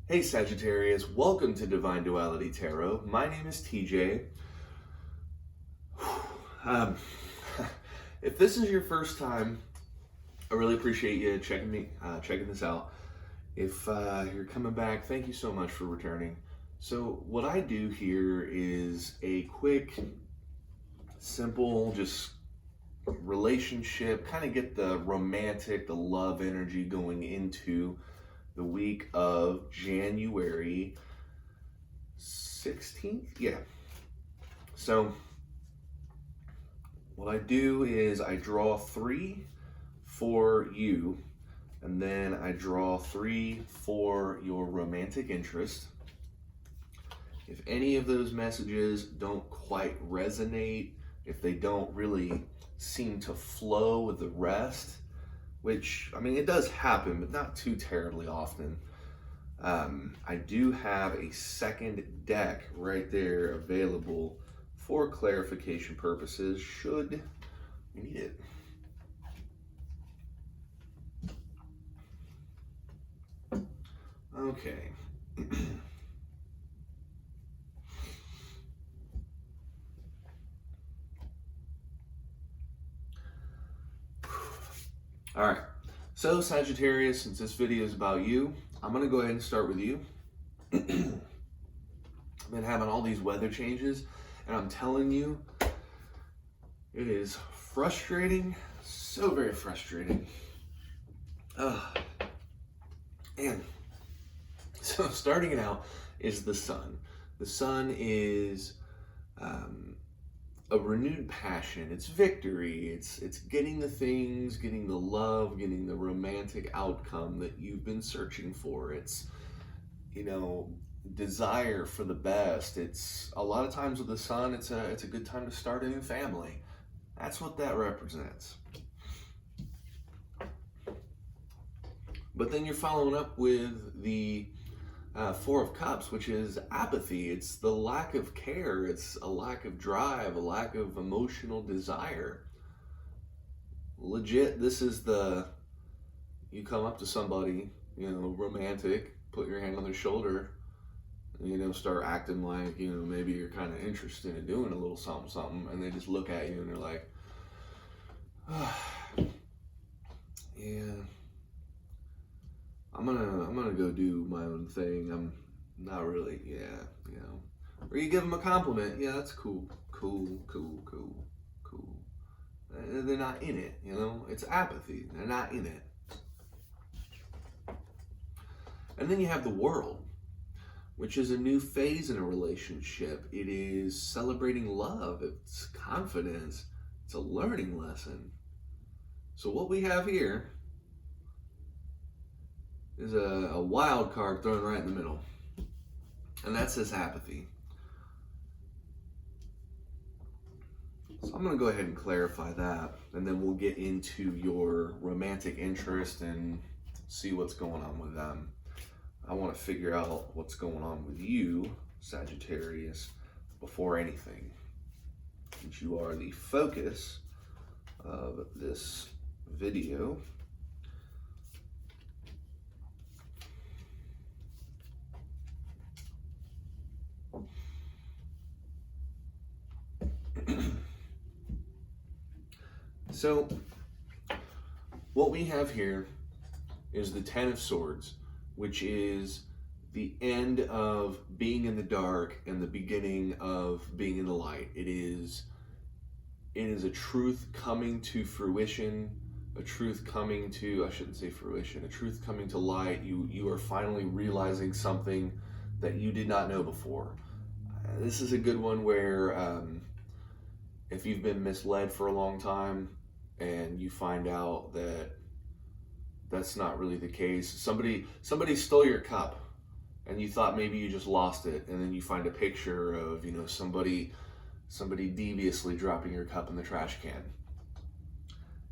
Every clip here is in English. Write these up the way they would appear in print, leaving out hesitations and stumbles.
Hey Sagittarius, welcome to Divine Duality Tarot. My name is TJ. Um, if this is your first time, I really appreciate you checking this out. If you're coming back, thank you so much for returning. So what I do here is a quick, simple, just relationship, kind of get the romantic, the love energy going into the week of January 16th. Yeah. So what I do is I draw 3 for you, and then I draw 3 for your romantic interest. If any of those messages don't quite resonate, if they don't really seem to flow with the rest, which, I mean, it does happen, but not too terribly often. I do have a second deck right there available for clarification purposes, should you need it. Okay. All right, so Sagittarius, since this video is about you, I'm gonna go ahead and start with you. I've been having all these weather changes, and I'm telling you, it is frustrating, so very frustrating. And so starting it out is the sun. The sun is a renewed passion. It's victory. It's getting the things, getting the love, getting the romantic outcome that you've been searching for. It's, you know, desire for the best. It's a lot of times with the sun, it's a good time to start a new family. That's what that represents. But then you're following up with the 4 of Cups, which is apathy. It's the lack of care. It's a lack of drive, a lack of emotional desire. Legit, this is you come up to somebody, you know, romantic, put your hand on their shoulder, and, you know, start acting like, you know, maybe you're kind of interested in doing a little something, and they just look at you and they're like, yeah, I'm gonna go do my own thing. I'm not really, yeah, you know. Or you give them a compliment, yeah, that's cool. They're not in it, you know. It's apathy. They're not in it. And then you have the World, which is a new phase in a relationship. It is celebrating love. It's confidence. It's a learning lesson. So what we have here is a wild card thrown right in the middle. And that's this apathy. So I'm going to go ahead and clarify that, and then we'll get into your romantic interest and see what's going on with them. I want to figure out what's going on with you, Sagittarius, before anything. Since you are the focus of this video. So, what we have here is the 10 of Swords, which is the end of being in the dark and the beginning of being in the light. It is a truth coming to fruition, a truth coming to, I shouldn't say fruition, a truth coming to light. You are finally realizing something that you did not know before. This is a good one where if you've been misled for a long time and you find out that that's not really the case. Somebody stole your cup and you thought maybe you just lost it, and then you find a picture of, you know, somebody deviously dropping your cup in the trash can.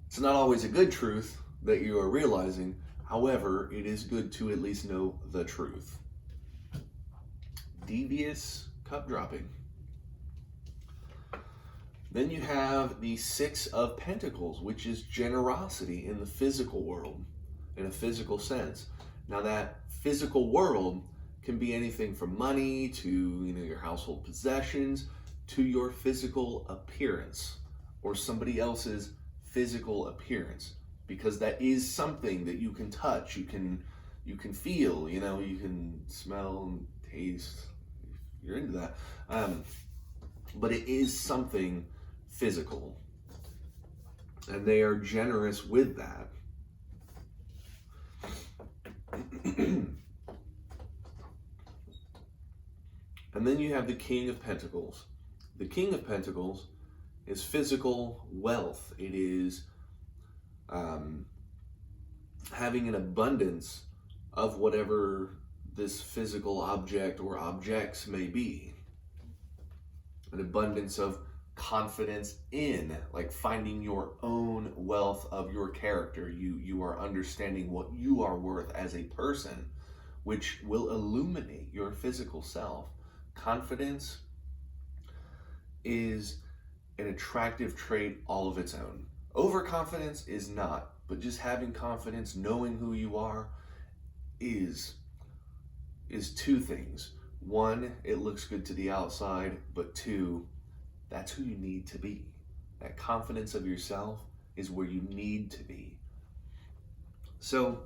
It's not always a good truth that you are realizing. However, it is good to at least know the truth. Devious cup dropping. Then you have the 6 of Pentacles, which is generosity in the physical world, in a physical sense. Now that physical world Can be anything from money to, you know, your household possessions to your physical appearance or somebody else's physical appearance, because that is something that you can touch, you can feel, you know, you can smell and taste if you're into that. But it is something physical, and they are generous with that. And then you have the King of Pentacles. The King of Pentacles is physical wealth. It is having an abundance of whatever this physical object or objects may be. An abundance of confidence in, like finding your own wealth of your character. You are understanding what you are worth as a person, which will illuminate your physical self. Confidence is an attractive trait all of its own. Overconfidence is not, but just having confidence, knowing who you are, is two things. One, it looks good to the outside, but two, that's who you need to be. That confidence of yourself is where you need to be. So,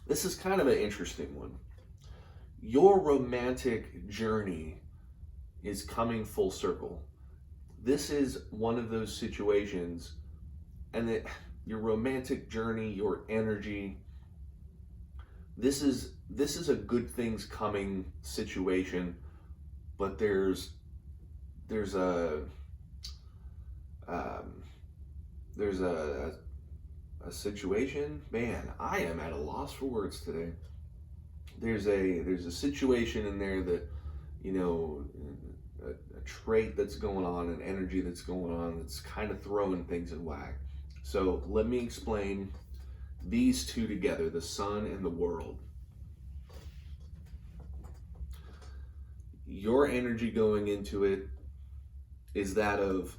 this is kind of an interesting one. Your romantic journey is coming full circle. This is one of those situations, and that your romantic journey, your energy, this is a good things coming situation, but there's a situation. Man, I am at a loss for words today. There's a situation in there that, you know, a trait that's going on, an energy that's going on, that's kind of throwing things in whack. So let me explain these two together, the sun and the world. Your energy going into it is that of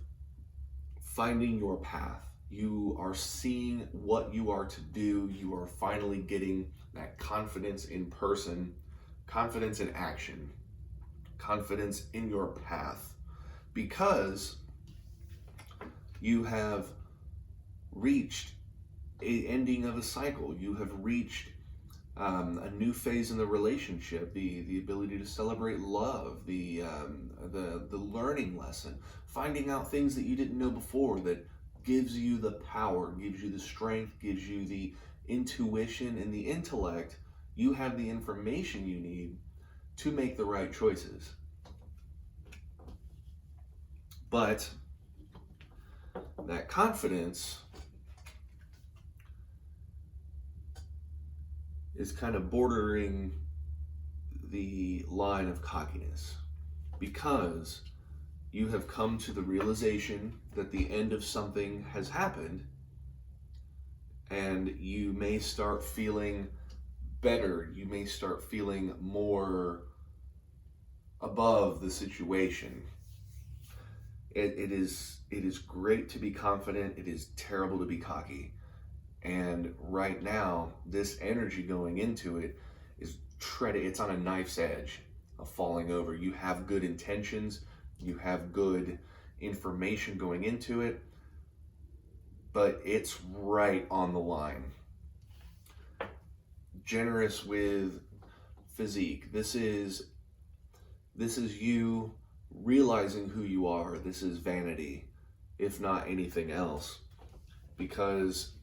finding your path. You are seeing what you are to do. You are finally getting that confidence in person, confidence in action, confidence in your path, because you have reached an ending of a cycle. You have reached a new phase in the relationship, the ability to celebrate love, the learning lesson, finding out things that you didn't know before, that gives you the power, gives you the strength, gives you the intuition and the intellect. You have the information you need to make the right choices. But that confidence is kind of bordering the line of cockiness, because you have come to the realization that the end of something has happened, and you may start feeling better. You may start feeling more above the situation. It is great to be confident. It is terrible to be cocky. And right now, this energy going into it is it's on a knife's edge of falling over. You have good intentions, you have good information going into it, but it's right on the line. Generous with physique. This is you realizing who you are. This is vanity, if not anything else, because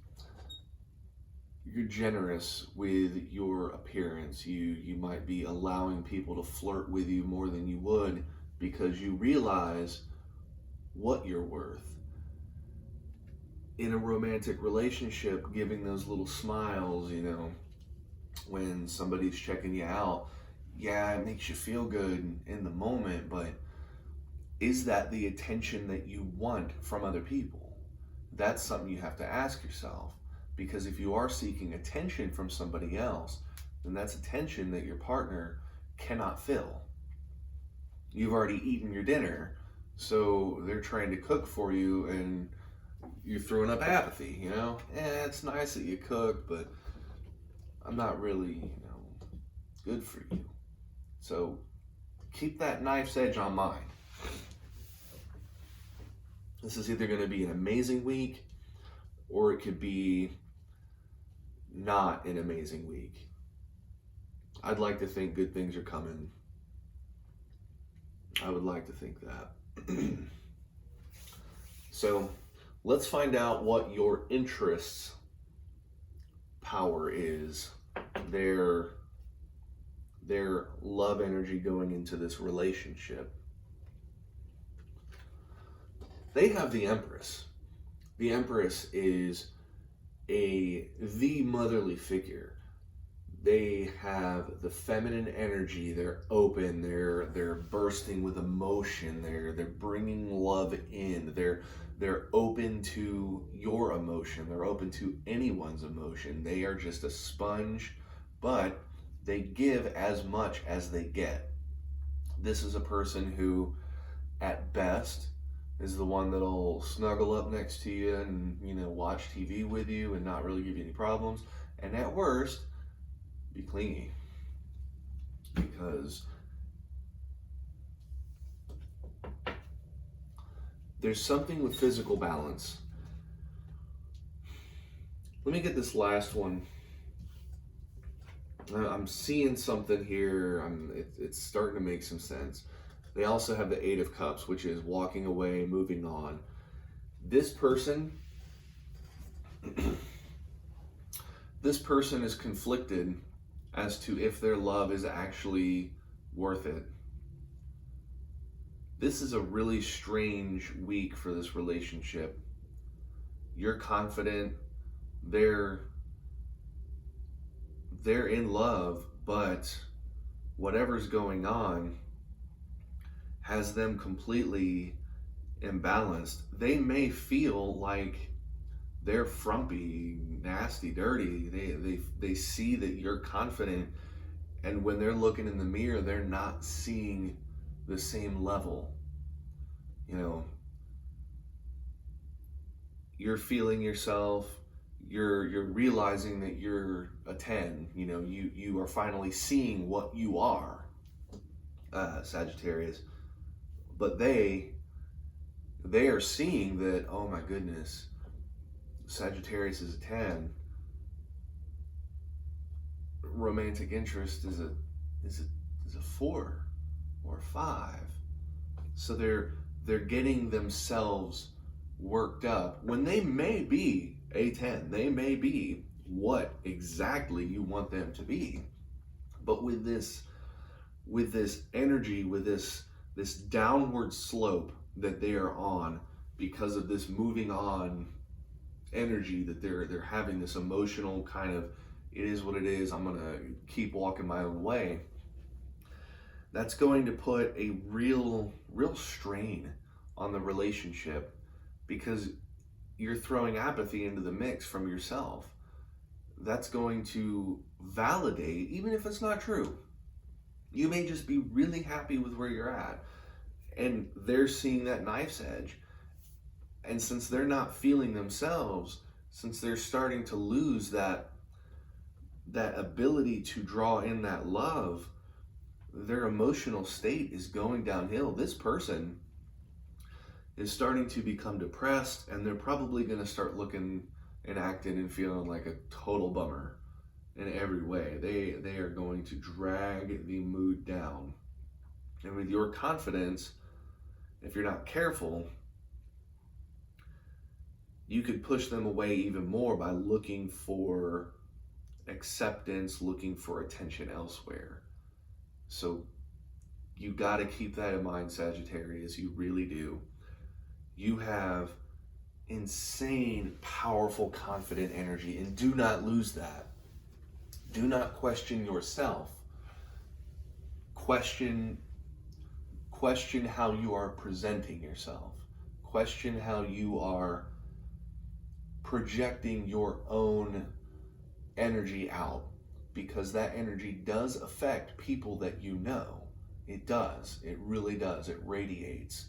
you're generous with your appearance. You might be allowing people to flirt with you more than you would, because you realize what you're worth. In a romantic relationship, giving those little smiles, you know, when somebody's checking you out, yeah, it makes you feel good in the moment, but is that the attention that you want from other people? That's something you have to ask yourself, because if you are seeking attention from somebody else, then that's attention that your partner cannot fill. You've already eaten your dinner, so they're trying to cook for you, and you're throwing up apathy, you know? It's nice that you cook, but I'm not really, good for you. So keep that knife's edge on mine. This is either going to be an amazing week, or it could be not an amazing week. I'd like to think good things are coming. I would like to think that. So let's find out what your interests power is, their love energy going into this relationship. They have the Empress. The Empress is the motherly figure. They have the feminine energy. They're open. They're bursting with emotion. They're bringing love in. They're open to your emotion. They're open to anyone's emotion. They are just a sponge, but they give as much as they get. This is a person who, at best, is the one that'll snuggle up next to you and, watch TV with you and not really give you any problems. And at worst, be clingy. Because there's something with physical balance. Let me get this last one. I'm seeing something here. It's starting to make some sense. They also have the Eight of Cups, which is walking away, moving on. This person is conflicted as to if their love is actually worth it. This is a really strange week for this relationship. You're confident, they're in love, but whatever's going on has them completely imbalanced. They may feel like they're frumpy, nasty, dirty. They see that you're confident, and when they're looking in the mirror, they're not seeing the same level. You're feeling yourself. You're realizing that you're a 10. You are finally seeing what you are, Sagittarius. But they are seeing that, oh my goodness, Sagittarius is a 10. Romantic interest is a 4 or a 5. So they're getting themselves worked up when they may be a 10. They may be what exactly you want them to be. But with this energy, with this downward slope that they are on, because of this moving on energy that they're having, this emotional kind of, it is what it is, I'm gonna keep walking my own way, that's going to put a real strain on the relationship, because you're throwing apathy into the mix from yourself. That's going to validate, even if it's not true. You may just be really happy with where you're at, and they're seeing that knife's edge. And since they're not feeling themselves, since they're starting to lose that ability to draw in that love, their emotional state is going downhill. This person is starting to become depressed, and they're probably going to start looking and acting and feeling like a total bummer in every way. They are going to drag the mood down. And with your confidence, if you're not careful, you could push them away even more by looking for acceptance, looking for attention elsewhere. So you got to keep that in mind, Sagittarius. You really do. You have insane, powerful, confident energy, and do not lose that. Do not question yourself. Question how you are presenting yourself. Question how you are projecting your own energy out, because that energy does affect people that you know. It does. It really does. It radiates.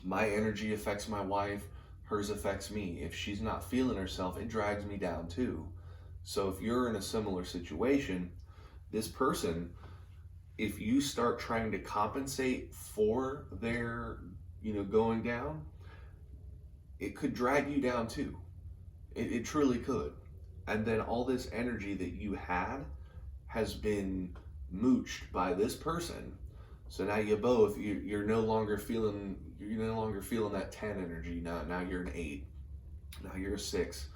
My energy affects my wife. hers affects me. If she's not feeling herself, it drags me down too. So if you're in a similar situation, this person, if you start trying to compensate for their, going down, it could drag you down too. It truly could. And then all this energy that you had has been mooched by this person. So now you're no longer feeling that 10 energy. Now you're an 8. Now you're a 6.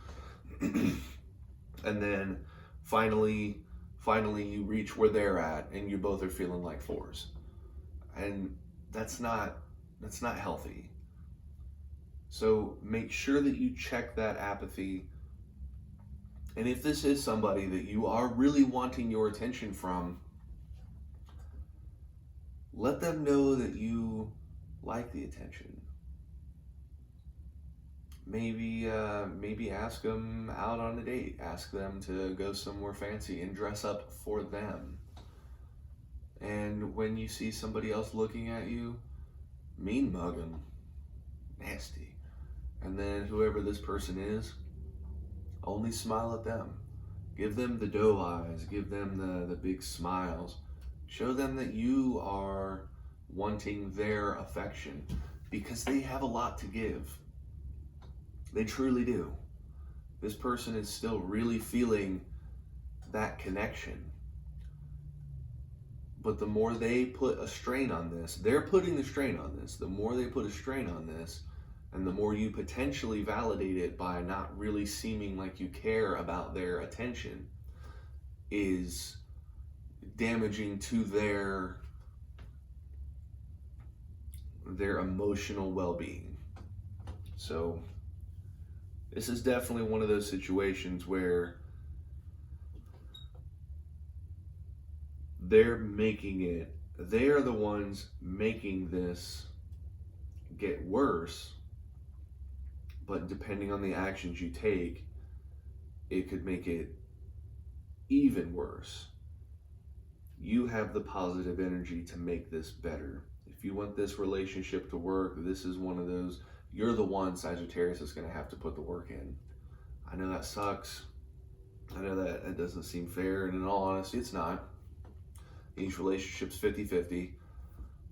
And then finally you reach where they're at and you both are feeling like 4s. And that's not healthy. So make sure that you check that apathy. And if this is somebody that you are really wanting your attention from, let them know that you like the attention. Maybe ask them out on a date. Ask them to go somewhere fancy and dress up for them. And when you see somebody else looking at you, mean mug them. Nasty. And then whoever this person is, only smile at them. Give them the doe eyes. Give them the big smiles. Show them that you are wanting their affection, because they have a lot to give. They truly do. This person is still really feeling that connection. But the more they put a strain on this, they're putting the strain on this. The more they put a strain on this, and the more you potentially validate it by not really seeming like you care about their attention, is damaging to their emotional well-being. So this is definitely one of those situations where they're the ones making this get worse, but depending on the actions you take, it could make it even worse. You have the positive energy to make this better. If you want this relationship to work, this is one of those, you're the one, Sagittarius, that's going to have to put the work in. I know that sucks. I know that it doesn't seem fair, and in all honesty, it's not. Each relationship's 50-50,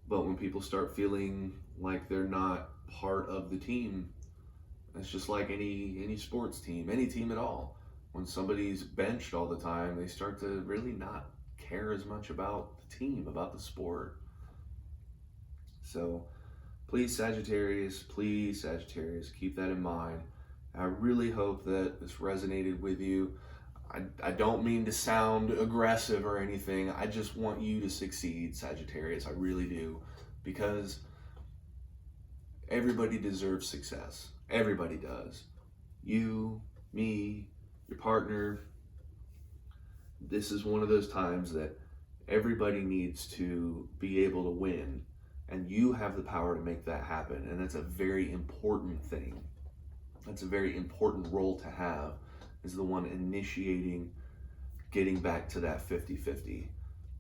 but when people start feeling like they're not part of the team, it's just like any sports team, any team at all. When somebody's benched all the time, they start to really not care as much about the team, about the sport. So please, Sagittarius, keep that in mind. I really hope that this resonated with you. I don't mean to sound aggressive or anything. I just want you to succeed, Sagittarius. I really do. Because everybody deserves success. Everybody does. You, me, your partner. This is one of those times that everybody needs to be able to win. And you have the power to make that happen. And that's a very important thing. That's a very important role to have, is the one initiating getting back to that 50-50.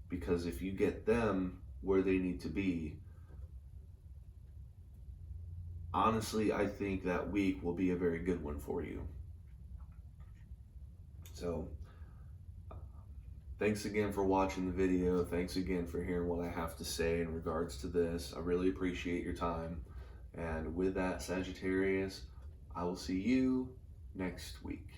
Because if you get them where they need to be, honestly, I think that week will be a very good one for you. So, thanks again for watching the video. Thanks again for hearing what I have to say in regards to this. I really appreciate your time. And with that, Sagittarius, I will see you next week.